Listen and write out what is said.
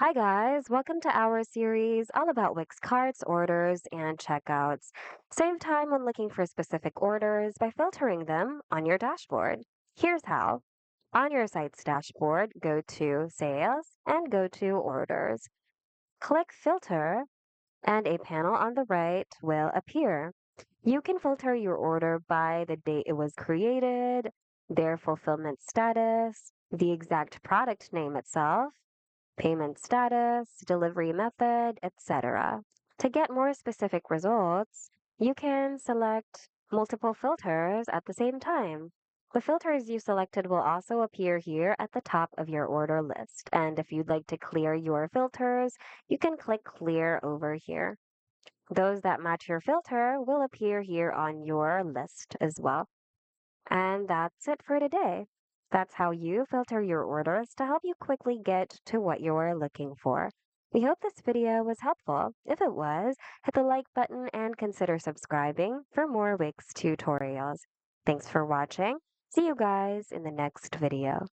Hi, guys. Welcome to our series all about Wix carts, orders, and checkouts. Save time when looking for specific orders by filtering them on your dashboard. Here's how. On your site's dashboard, go to Sales and go to Orders. Click Filter, and a panel on the right will appear. You can filter your order by the date it was created, their fulfillment status, the exact product name itself, payment status, delivery method, etc. To get more specific results, you can select multiple filters at the same time. The filters you selected will also appear here at the top of your order list. And if you'd like to clear your filters, you can click Clear over here. Those that match your filter will appear here on your list as well. And that's it for today. That's how you filter your orders to help you quickly get to what you're looking for. We hope this video was helpful. If it was, hit the like button and consider subscribing for more Wix tutorials. Thanks for watching. See you guys in the next video.